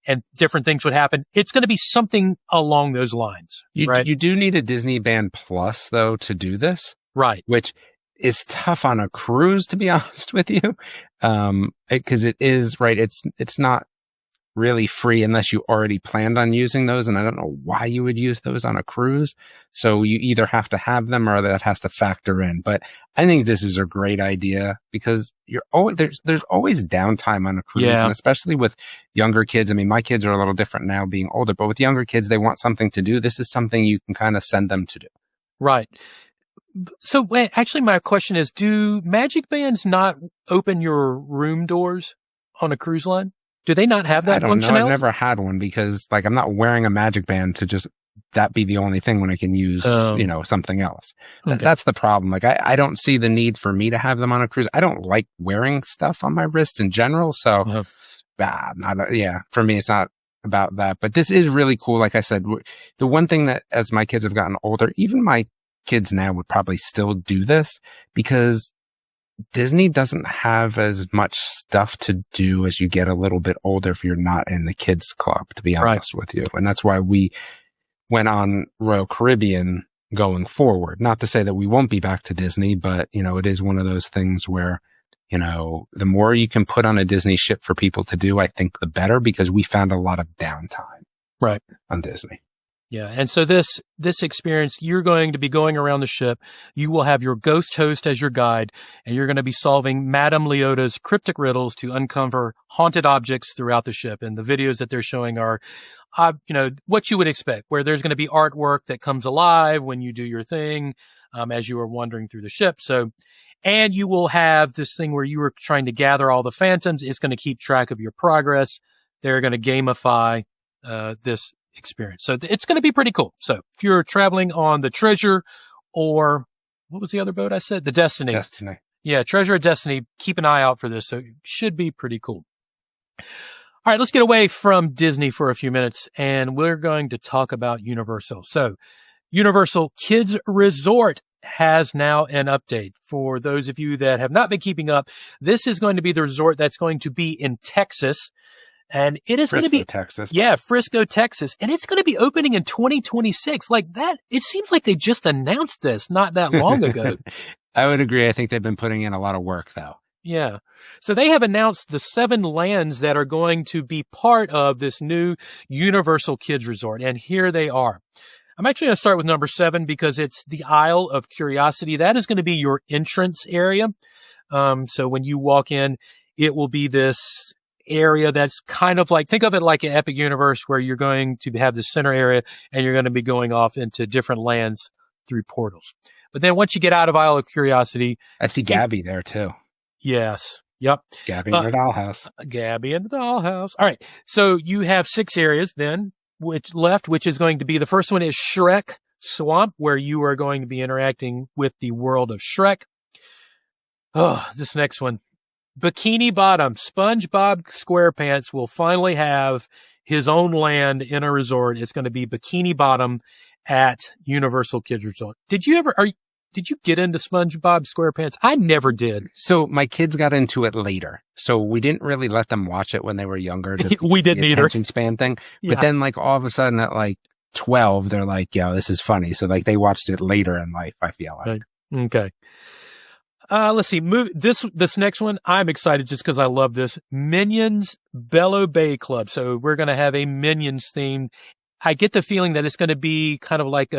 and different things would happen. It's going to be something along those lines. Right? You do need a Disney Band Plus, though, to do this. Right. Which is tough on a cruise, to be honest with you. Because it is, right, it's not really free unless you already planned on using those. And I don't know why you would use those on a cruise. So you either have to have them or that has to factor in. But I think this is a great idea because there's always downtime on a cruise. Yeah. And especially with younger kids. I mean, my kids are a little different now being older, but with younger kids, they want something to do. This is something you can kind of send them to do. Right. So actually my question is, do Magic Bands not open your room doors on a cruise line? Do they not have that functionality? I don't know. I've never had one because I'm not wearing a Magic Band to just that be the only thing when I can use, something else. Okay. That's the problem. I don't see the need for me to have them on a cruise. I don't like wearing stuff on my wrist in general. So for me, it's not about that, but this is really cool. Like I said, the one thing that as my kids have gotten older, even my kids now would probably still do this because Disney doesn't have as much stuff to do as you get a little bit older if you're not in the kids club, to be honest with you. And that's why we went on Royal Caribbean going forward. Not to say that we won't be back to Disney, but, it is one of those things where, the more you can put on a Disney ship for people to do, I think the better because we found a lot of downtime on Disney. Yeah. And so this experience, you're going to be going around the ship. You will have your ghost host as your guide, and you're going to be solving Madame Leota's cryptic riddles to uncover haunted objects throughout the ship. And the videos that they're showing are, what you would expect, where there's going to be artwork that comes alive when you do your thing, as you are wandering through the ship. So And you will have this thing where you were trying to gather all the phantoms. It's going to keep track of your progress. They're going to gamify this experience. So it's going to be pretty cool. So if you're traveling on the Treasure, or what was the other boat I said? The Destiny. Destiny. Yeah, Treasure or Destiny. Keep an eye out for this. So it should be pretty cool. All right, let's get away from Disney for a few minutes, and we're going to talk about Universal. So Universal Kids Resort has now an update. For those of you that have not been keeping up, this is going to be the resort that's going to be in Texas. And it is going to be Texas. Yeah, Frisco, Texas. And it's going to be opening in 2026. Like that, it seems like they just announced this not that long ago. I would agree. I think they've been putting in a lot of work, though. Yeah. So they have announced the 7 lands that are going to be part of this new Universal Kids Resort. And here they are. I'm actually going to start with number 7 because it's the Isle of Curiosity. That is going to be your entrance area. So when you walk in, it will be this area that's kind of like, think of it like an Epic Universe where you're going to have the center area and you're going to be going off into different lands through portals. But then once you get out of Isle of Curiosity, I see Gabby there too. Yes. Yep. Gabby in the dollhouse. Gabby in the dollhouse. All right. So you have 6 areas then which is going to be, the first one is Shrek Swamp, where you are going to be interacting with the world of Shrek. Oh, this next one. Bikini Bottom. SpongeBob SquarePants will finally have his own land in a resort. It's going to be Bikini Bottom at Universal Kids Resort. Did you get into SpongeBob SquarePants? I never did. So my kids got into it later. So we didn't really let them watch it when they were younger. We didn't either. Attention span thing. Yeah. But then like all of a sudden at like 12, they're like, yeah, this is funny. So like they watched it later in life, I feel like. Okay. Let's see. This next one, I'm excited just because I love this. Minions Bello Bay Club. So we're going to have a Minions theme. I get the feeling that it's going to be kind of like,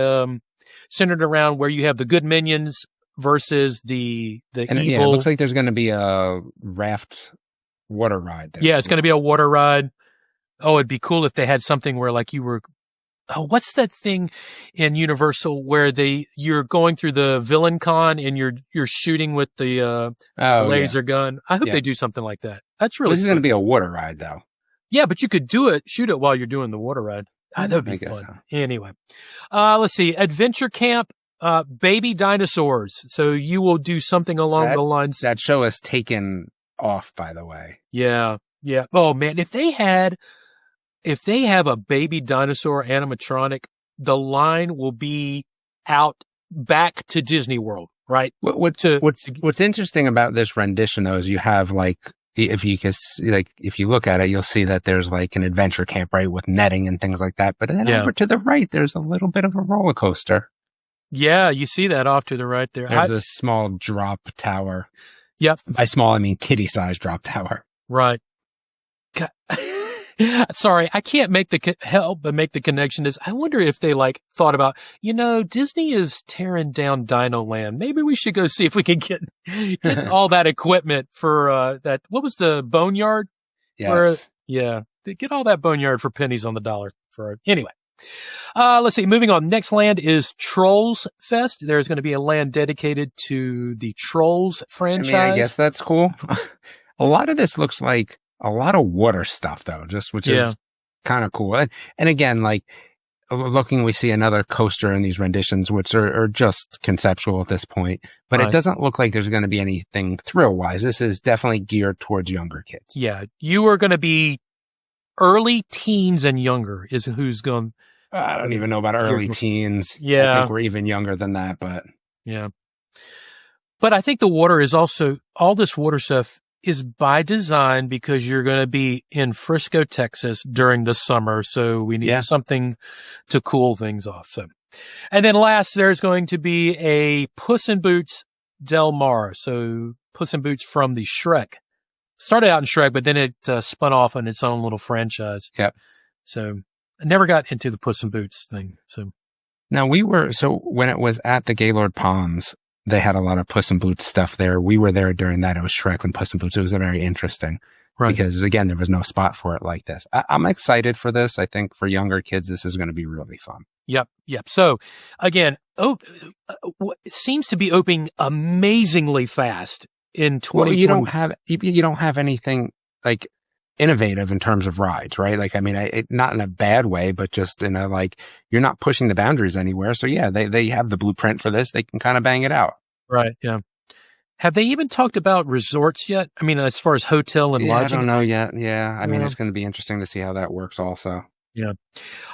centered around where you have the good minions versus the evil. Yeah, it looks like there's going to be a raft water ride there. Yeah, it's going to be a water ride. Oh, it'd be cool if they had something where like you were, what's that thing in Universal where you're going through the villain con and you're shooting with the laser gun. I hope they do something like that. That's really This is going to be a water ride though. Yeah, but you could shoot it while you're doing the water ride. That would be fun. So. Anyway, let's see. Adventure Camp, Baby Dinosaurs. So you will do something along the lines. That show has taken off, by the way. Yeah. Yeah. Oh man. If they have a baby dinosaur animatronic, the line will be out back to Disney World, right? What's interesting about this rendition though is you have like, if you look at it, you'll see that there's like an adventure camp, right, with netting and things like that. But then over to the right, there's a little bit of a roller coaster. Yeah, you see that off to the right there. There's a small drop tower. Yep. By small, I mean kitty-sized drop tower. Right. Sorry, I can't help but make the connection. I wonder if they thought about, Disney is tearing down Dino Land. Maybe we should go see if we can get all that equipment for that. What was the boneyard? Yes. Get all that boneyard for pennies on the dollar. Anyway. Let's see. Moving on. Next land is Trolls Fest. There's going to be a land dedicated to the Trolls franchise. I guess that's cool. A lot of this looks like a lot of water stuff though, which is kind of cool. And again, looking, we see another coaster in these renditions, which are just conceptual at this point, but It doesn't look like there's going to be anything thrill wise. This is definitely geared towards younger kids. Yeah. You are going to be early teens and younger is who's going. I don't even know about early teens. Yeah. I think we're even younger than that, but yeah. But I think the water is also, all this water stuff is by design because you're going to be in Frisco, Texas during the summer. So we need something to cool things off. So, and then last, there's going to be a Puss in Boots Del Mar. So Puss in Boots from the Shrek. Started out in Shrek, but then it spun off on its own little franchise. Yep. So I never got into the Puss in Boots thing. So now when it was at the Gaylord Palms, they had a lot of Puss in Boots stuff there. We were there during that. It was Shrek and Puss in Boots. It was very interesting. Right. Because again, there was no spot for it like this. I'm excited for this. I think for younger kids, this is going to be really fun. Yep. So again, it seems to be opening amazingly fast in 2020. Well, you don't have anything like innovative in terms of rides, right? Like, I mean, not in a bad way, but just in a, like, you're not pushing the boundaries anywhere. So yeah, they have the blueprint for this. They can kind of bang it out. Right. Yeah. Have they even talked about resorts yet? I mean, as far as hotel and lodging? I don't know yet. Yeah. I mean, it's going to be interesting to see how that works also. Yeah.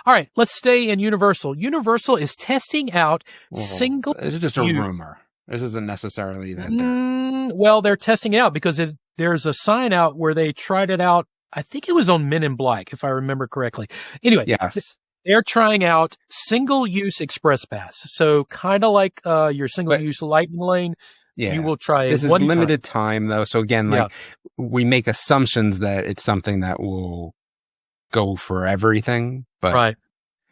All right. Let's stay in Universal. Universal is testing out single This is just a rumor. This isn't necessarily that. Well, they're testing it out because there's a sign out where they tried it out. I think it was on Men in Black, if I remember correctly. Anyway, yes. They're trying out single-use express pass. So kind of like your single-use lightning lane. Yeah. You will try it. This is limited time though. So again, like we make assumptions that it's something that will go for everything, but right.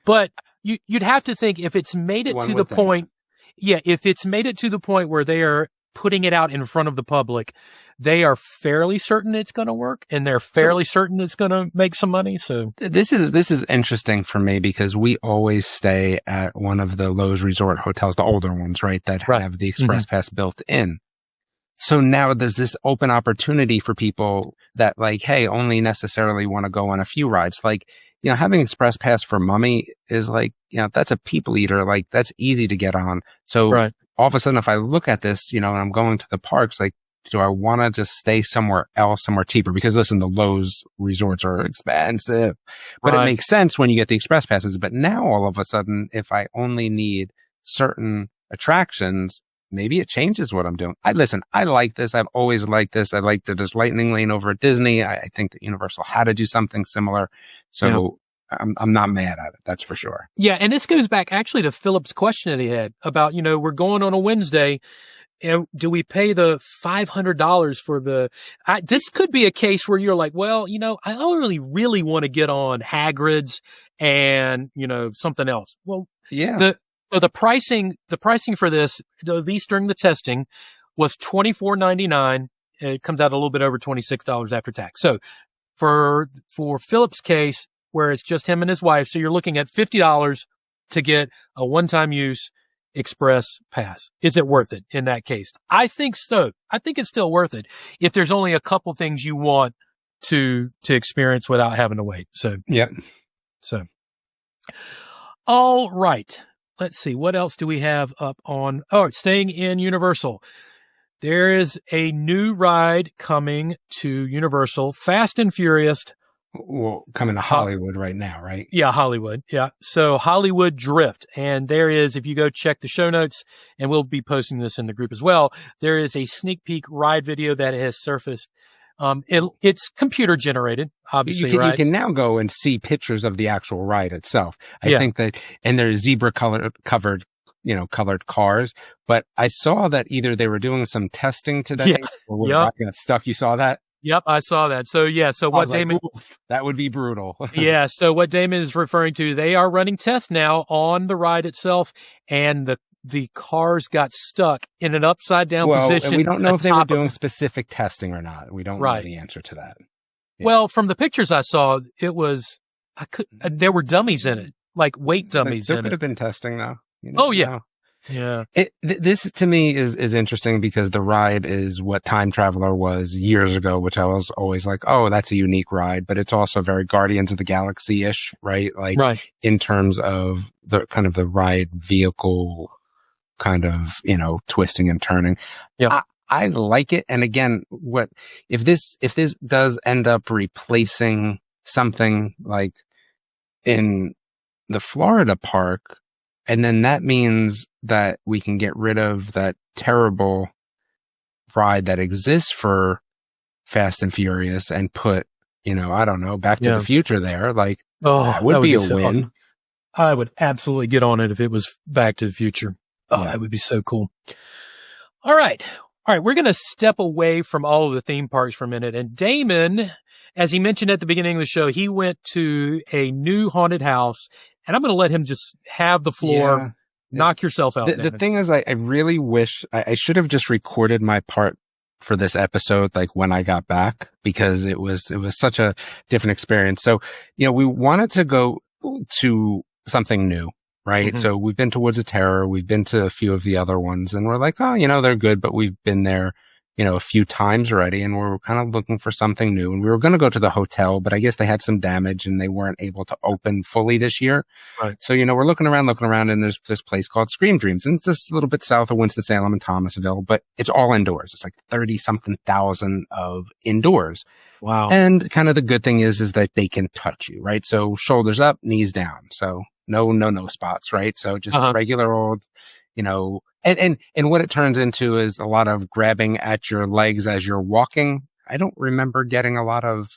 But you'd have to think if it's made it to the point, if it's made it to the point where they are putting it out in front of the public, they are fairly certain it's going to work, and they're fairly certain it's going to make some money. So this is interesting for me because we always stay at one of the Lowe's Resort hotels, the older ones, right, that have the express pass built in. So now there's this open opportunity for people that, like, hey, only necessarily want to go on a few rides. Like, you know, having express pass for Mummy is like, you know, that's a people eater. Like, that's easy to get on. So all of a sudden, if I look at this, you know, and I'm going to the parks, like, do I want to just stay somewhere else, somewhere cheaper? Because listen, the Lowe's resorts are expensive, but it makes sense when you get the express passes. But now all of a sudden, if I only need certain attractions, maybe it changes what I'm doing. I like this. I've always liked this. I liked this lightning lane over at Disney. I think that Universal had to do something similar. So I'm not mad at it. That's for sure. Yeah. And this goes back actually to Philip's question that he had about, you know, we're going on a Wednesday. And do we pay the $500 for this could be a case where you're like, well, you know, I only really want to get on Hagrid's and, you know, something else. Well, yeah. The pricing for this, at least during the testing, was $24.99. It comes out a little bit over $26 after tax. So for Philip's case, where it's just him and his wife, so you're looking at $50 to get a one-time use express pass. Is it worth it in that case? I think so. I think it's still worth it if there's only a couple things you want to experience without having to wait. So, So, all right. Let's see. What else do we have up on? Oh, staying in Universal. There is a new ride coming to Universal, Fast and Furious. Well, coming to Hollywood right now, right? Yeah, Hollywood. Yeah. So Hollywood Drift. And there is, if you go check the show notes, and we'll be posting this in the group as well, there is a sneak peek ride video that has surfaced. It's computer generated, obviously, you can now go and see pictures of the actual ride itself. I think that, and there's zebra covered cars, but I saw that either they were doing some testing today or we got stuck. You saw that? Yep, I saw that. So so what Damon, that would be brutal. So what Damon is referring to, they are running tests now on the ride itself, and the cars got stuck in an upside down position. And we don't know if they were doing specific testing or not. We don't know the answer to that. Yeah. Well, from the pictures I saw, there were dummies in it, like weight dummies. There could have been testing though. Yeah. This to me is interesting because the ride is what Time Traveler was years ago, which I was always like, oh, that's a unique ride, but it's also very Guardians of the Galaxy-ish, right? Like in terms of the kind of the ride vehicle kind of, you know, twisting and turning. Yeah. I like it. And again, if this does end up replacing something like in the Florida park, and then that means that we can get rid of that terrible ride that exists for Fast and Furious and put, you know, I don't know, Back to the Future there. Like, that would be a win. I would absolutely get on it if it was Back to the Future. Oh, that would be so cool. All right. We're going to step away from all of the theme parks for a minute. And Damon, as he mentioned at the beginning of the show, he went to a new haunted house, and I'm going to let him just have the floor. Yeah. Knock yourself out. The thing is, I really wish I should have just recorded my part for this episode, like when I got back, because it was such a different experience. So, we wanted to go to something new, right? So we've been to Woods of Terror. We've been to a few of the other ones, and we're like, oh, they're good, but we've been there, a few times already, and we're kind of looking for something new. And we were going to go to the hotel, but I guess they had some damage and they weren't able to open fully this year. Right. So, we're looking around, and there's this place called Scream Dreams, and it's just a little bit south of Winston-Salem and Thomasville, but it's all indoors. It's like 30-something thousand of indoors. Wow. And kind of the good thing is that they can touch you, right? So shoulders up, knees down. So no spots, right? So just regular old, and what it turns into is a lot of grabbing at your legs as you're walking. I don't remember getting a lot of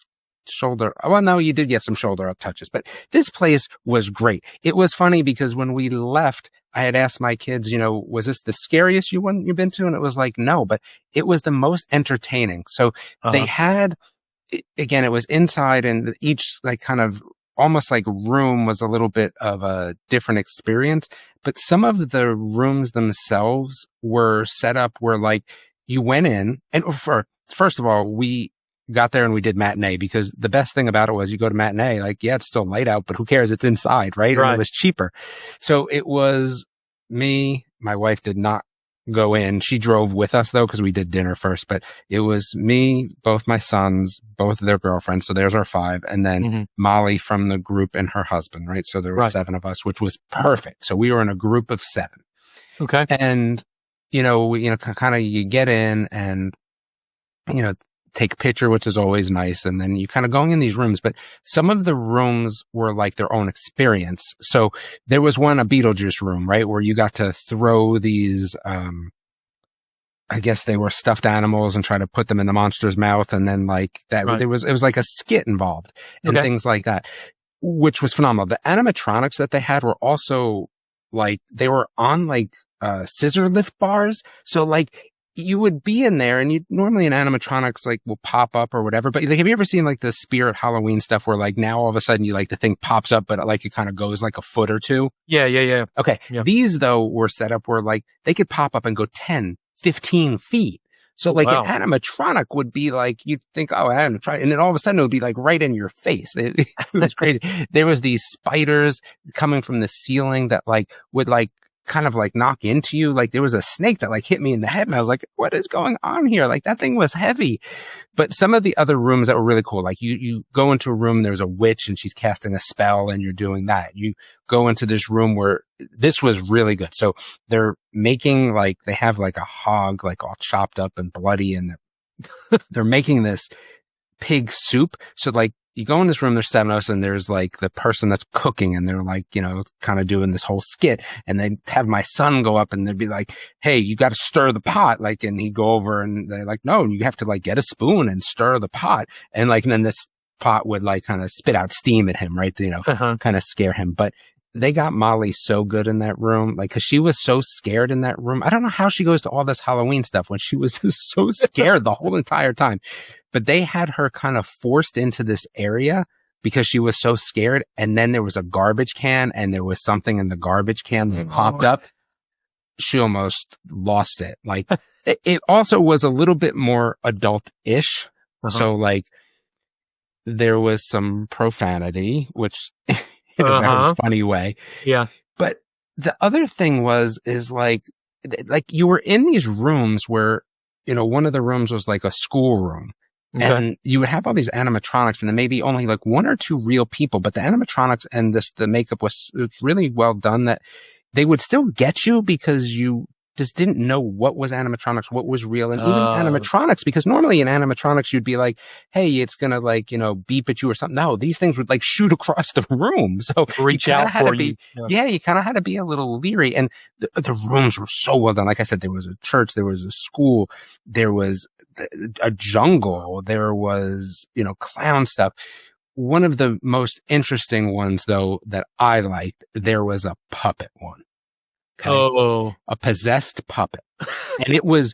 shoulder. Well, no, you did get some shoulder up touches, but this place was great. It was funny because when we left, I had asked my kids, was this the scariest you've been to? And it was like, no, but it was the most entertaining. So they had, again, it was inside, and each like kind of almost like room was a little bit of a different experience, but some of the rooms themselves were set up where like you went in, and first of all, we got there and we did matinee, because the best thing about it was you go to matinee, like, yeah, it's still light out, but who cares? It's inside, right? And it was cheaper. So it was me, my wife did not go in. She drove with us though, because we did dinner first, but it was me, both my sons, both of their girlfriends. So there's our 5. And then Molly from the group and her husband, right? So there were 7 of us, which was perfect. So we were in a group of 7. Okay. And, kind of you get in and, take a picture, which is always nice. And then you kind of going in these rooms, but some of the rooms were like their own experience. So there was one, a Beetlejuice room, right? Where you got to throw these, I guess they were stuffed animals and try to put them in the monster's mouth. And then like that, it was like a skit involved and things like that, which was phenomenal. The animatronics that they had were also like, they were on like, scissor lift bars. So like, you would be in there, and normally in animatronics like will pop up or whatever. But like, have you ever seen like the Spirit Halloween stuff where like now all of a sudden you like the thing pops up, but like it kind of goes like a foot or two? Yeah. Okay. Yeah. These though were set up where like they could pop up and go 10, 15 feet. So like an animatronic would be like, you'd think, oh, animatronic. And then all of a sudden it would be like right in your face. It was crazy. There was these spiders coming from the ceiling that like would like kind of like knock into you. Like there was a snake that like hit me in the head, and I was like, what is going on here? Like that thing was heavy. But some of the other rooms that were really cool, like you go into a room, there's a witch and she's casting a spell and you're doing that. You go into this room where this was really good. So they're making like, they have like a hog, like all chopped up and bloody, and they're making this pig soup. So like, you go in this room, there's 7 of us, and there's like the person that's cooking, and they're like, kind of doing this whole skit, and they have my son go up and they'd be like, hey, you got to stir the pot. Like, and he'd go over and they're like, no, you have to like get a spoon and stir the pot. And like, and then this pot would like kind of spit out steam at him, right? Kind of scare him. But they got Molly so good in that room, like, cause she was so scared in that room. I don't know how she goes to all this Halloween stuff when she was just so scared the whole entire time. But they had her kind of forced into this area because she was so scared. And then there was a garbage can, and there was something in the garbage can that popped up. She almost lost it. Like it also was a little bit more adult-ish. So like there was some profanity, which in a very funny way. Yeah. But the other thing is like you were in these rooms where, one of the rooms was like a school room. Okay. And you would have all these animatronics, and then maybe only like 1 or 2 real people, but the animatronics and the makeup was really well done, that they would still get you because you just didn't know what was animatronics, what was real. And even animatronics, because normally in animatronics, you'd be like, hey, it's going to like, beep at you or something. No, these things would like shoot across the room. So reach out for you. Yeah, you kind of had to be a little leery. And the rooms were so well done. Like I said, there was a church, there was a school, there was a jungle, there was, clown stuff. One of the most interesting ones though that I liked, there was a puppet one. Okay? A possessed puppet. And it was,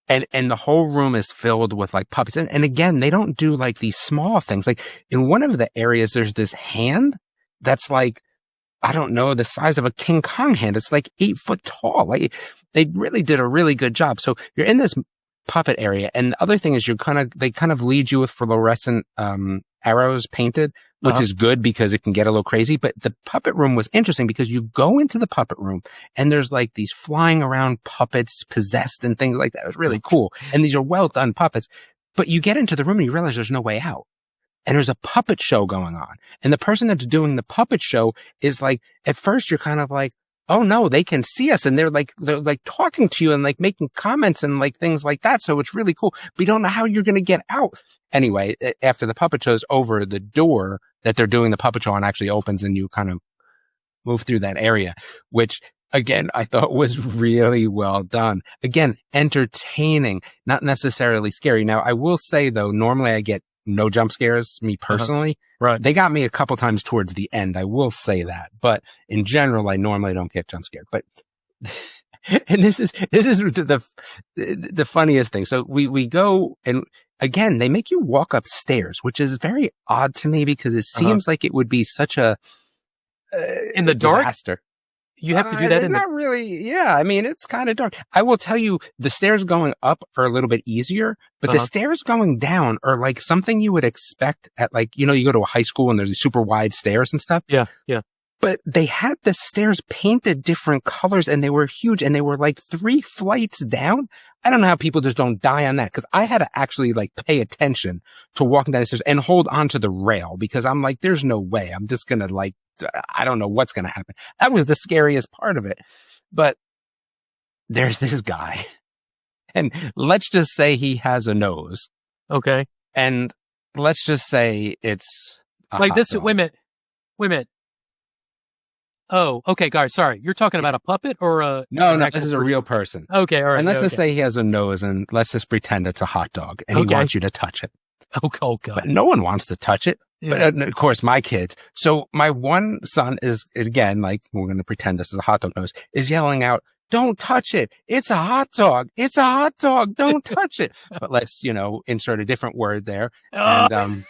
and the whole room is filled with like puppets. And again, they don't do like these small things. Like in one of the areas, there's this hand that's like, I don't know, the size of a King Kong hand. It's like 8 foot tall. Like they really did a really good job. So you're in this puppet area. And the other thing is they kind of lead you with fluorescent, arrows painted, which is good because it can get a little crazy. But the puppet room was interesting because you go into the puppet room and there's like these flying around puppets possessed and things like that. It was really cool. And these are well done puppets, but you get into the room and you realize there's no way out. And there's a puppet show going on. And the person that's doing the puppet show is like, at first you're kind of like, oh no, they can see us. And they're like talking to you and like making comments and like things like that. So it's really cool. But you don't know how you're going to get out. Anyway, after the puppet show's over, the door that they're doing the puppet show on actually opens and you kind of move through that area, which again, I thought was really well done. Again, entertaining, not necessarily scary. Now, I will say though, normally I get no jump scares, me personally. Right. They got me a couple times towards the end. I will say that. But in general, I normally don't get jump scared. But, and this is the funniest thing. So we go and again, they make you walk upstairs, which is very odd to me because it seems like it would be such a, in the dark. Disaster. You have to do that not really. Yeah. I mean, it's kind of dark. I will tell you the stairs going up are a little bit easier, but the stairs going down are like something you would expect at like, you go to a high school and there's these super wide stairs and stuff. Yeah. Yeah. But they had the stairs painted different colors and they were huge and they were like 3 flights down. I don't know how people just don't die on that because I had to actually like pay attention to walking down the stairs and hold onto the rail because I'm like, there's no way. I'm just going to like, I don't know what's going to happen. That was the scariest part of it. But there's this guy and let's just say he has a nose. Okay. And let's just say it's like this. Wait a minute. Oh, okay, guys. Sorry. You're talking about a puppet or a... No, this is a real person. Okay, all right. And let's just say he has a nose and let's just pretend it's a hot dog and he wants you to touch it. Oh, God. But no one wants to touch it. Yeah. But of course, my kids. So my one son is, again, like, we're going to pretend this is a hot dog nose, is yelling out, don't touch it. It's a hot dog. It's a hot dog. Don't touch it. But let's, insert a different word there. And,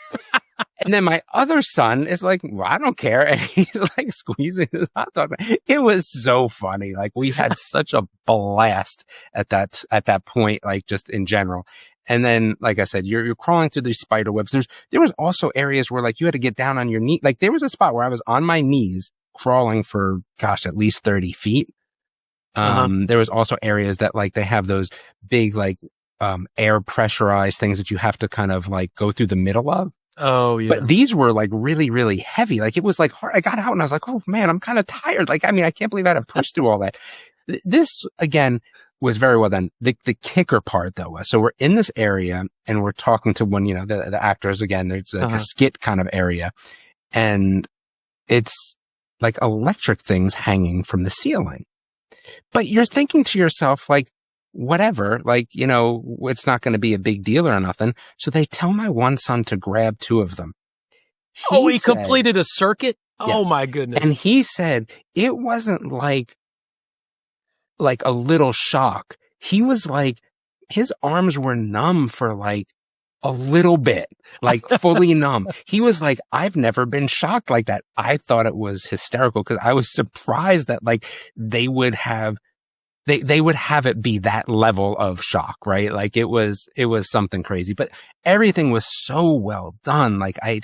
and then my other son is like, well, I don't care. And he's like squeezing his hot dog. It was so funny. Like we had such a blast at that point, like just in general. And then, like I said, you're crawling through these spider webs. There was also areas where like you had to get down on your knee. Like there was a spot where I was on my knees crawling for, at least 30 feet. There was also areas that like they have those big, like, air pressurized things that you have to kind of like go through the middle of. Oh, yeah. But these were like really, really heavy. Like it was like hard. I got out and I was like, oh man, I'm kind of tired. Like, I mean, I can't believe I had to push through all that. This again was very well done. The kicker part though was, so we're in this area and we're talking to one, the actors again, there's like a skit kind of area and it's like electric things hanging from the ceiling. But you're thinking to yourself, like, whatever, like, it's not going to be a big deal or nothing. So they tell my one son to grab 2 of them. He completed a circuit? Yes. Oh my goodness. And he said it wasn't like a little shock. He was like, his arms were numb for like a little bit, like fully numb. He was like, I've never been shocked like that. I thought it was hysterical because I was surprised that like they would have it be that level of shock, right? Like it was something crazy, but everything was so well done. Like I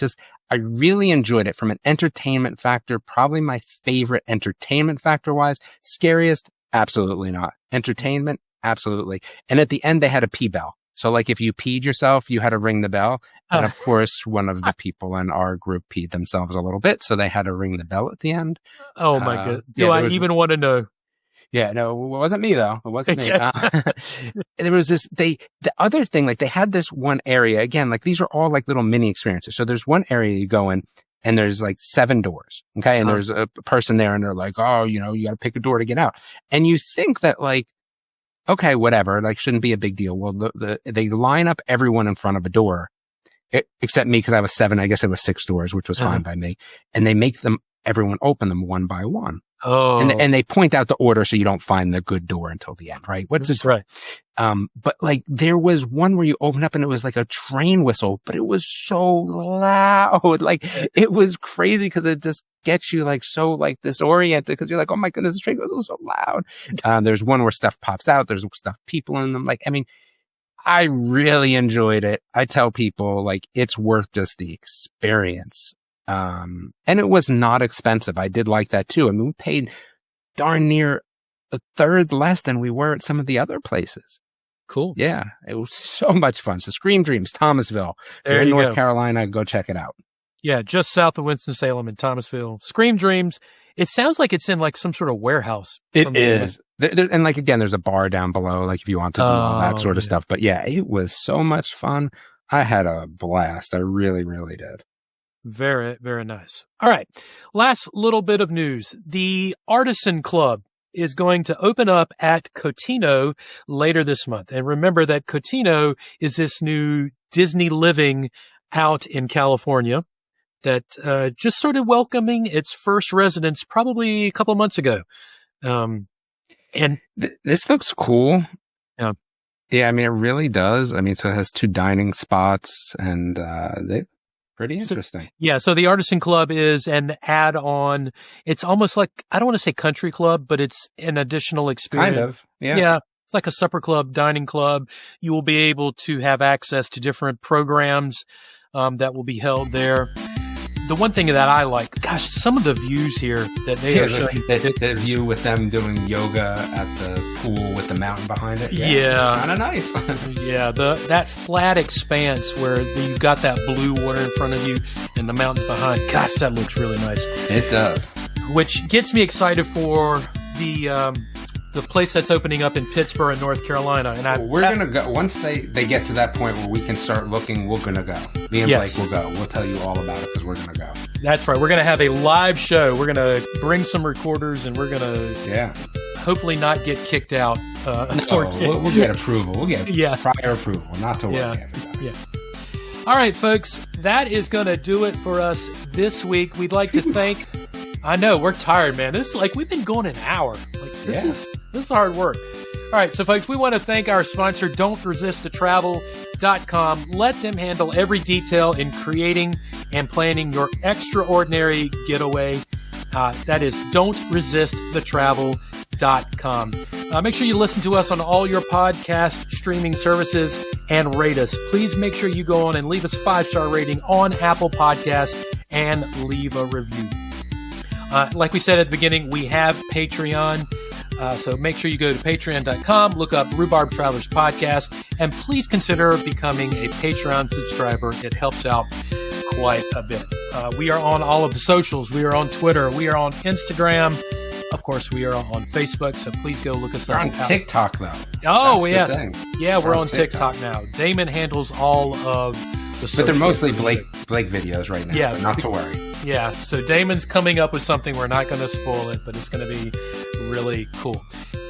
really enjoyed it from an entertainment factor. Probably my favorite entertainment factor wise. Scariest? Absolutely not. Entertainment? Absolutely. And at the end, they had a pee bell. So like if you peed yourself, you had to ring the bell. And of course, one of the people in our group peed themselves a little bit. So they had to ring the bell at the end. Oh my goodness. Do I even want to know? Yeah, no, it wasn't me though. It wasn't me. There was the other thing, like they had this one area again, like these are all like little mini experiences. So there's one area you go in and there's like 7 doors. Okay. And there's a person there and they're like, oh, you got to pick a door to get out. And you think that like, okay, whatever, like shouldn't be a big deal. Well, they line up everyone in front of a door except me. Cause I was 7. I guess it was 6 doors, which was fine by me. And they make everyone open them one by one. Oh. And they point out the order so you don't find the good door until the end, right? What's this? Right. But like there was one where you open up and it was like a train whistle, but it was so loud. Like it was crazy because it just gets you like so like disoriented because you're like, oh my goodness, the train whistle is so loud. There's one where stuff pops out. There's stuff people in them. Like, I mean, I really enjoyed it. I tell people, like, it's worth just the experience. And it was not expensive. I did like that too. I mean, we paid darn near a third less than we were at some of the other places. Cool. Yeah. It was so much fun. So Scream Dreams, Thomasville. If you're in North Carolina, go check it out. Yeah. Just south of Winston-Salem in Thomasville. Scream Dreams. It sounds like it's in like some sort of warehouse. It is. And like, again, there's a bar down below, like if you want to do all that sort of stuff. But yeah, it was so much fun. I had a blast. I really, really did. Very, very nice. All right. Last little bit of news. The Artisan Club is going to open up at Cotino later this month. And remember that Cotino is this new Disney Living out in California that just started welcoming its first residents probably a couple of months ago. And this looks cool. Yeah. Yeah, I mean, it really does. I mean, so it has 2 dining spots and they pretty interesting. So the Artisan Club is an add-on. It's almost like, I don't want to say country club, but it's an additional experience. Kind of, yeah. Yeah, it's like a supper club, dining club. You will be able to have access to different programs that will be held there. The one thing that I like, gosh, some of the views here that they are showing. The view with them doing yoga at the pool with the mountain behind it. Yeah. Kind of nice. Yeah, that flat expanse where you've got that blue water in front of you and the mountains behind. Gosh, that looks really nice. It does. Which gets me excited for the place that's opening up in Pittsburgh, North Carolina. And we're going to go. Once they get to that point where we can start looking, we're going to go. Me and Blake will go. We'll tell you all about it because we're going to go. That's right. We're going to have a live show. We're going to bring some recorders and we're going to hopefully not get kicked out. We'll get approval. We'll get prior approval, not to worry. Yeah. All right, folks. That is going to do it for us this week. We'd like to thank... I know, we're tired, man. This is like, we've been going an hour. Like, this is hard work. All right, so folks, we want to thank our sponsor, Don'tResistTheTravel.com. Let them handle every detail in creating and planning your extraordinary getaway. That is Don'tResistTheTravel.com. Make sure you listen to us on all your podcast streaming services and rate us. Please make sure you go on and leave us a 5-star rating on Apple Podcasts and leave a review. Like we said at the beginning, we have Patreon. So make sure you go to patreon.com, look up Rhubarb Travelers Podcast, and please consider becoming a Patreon subscriber. It helps out quite a bit. We are on all of the socials. We are on Twitter. We are on Instagram. Of course, we are on Facebook, so please go look us up. We're on TikTok, though. Oh, yes. Yeah, we're on TikTok now. Damon handles all of the socials. But they're mostly Blake videos right now, but not to worry. Yeah, so Damon's coming up with something. We're not going to spoil it, but it's going to be really cool.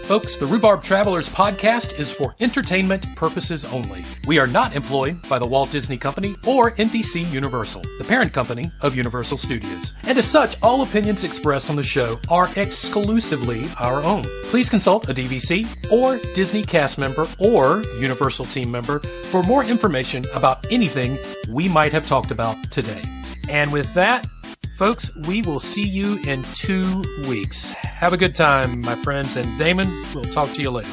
Folks, the Rhubarb Travelers podcast is for entertainment purposes only. We are not employed by the Walt Disney Company or NBC Universal, the parent company of Universal Studios. And as such, all opinions expressed on the show are exclusively our own. Please consult a DVC or Disney cast member or Universal team member for more information about anything we might have talked about today. And with that, folks, we will see you in 2 weeks. Have a good time, my friends. And Damon, we'll talk to you later.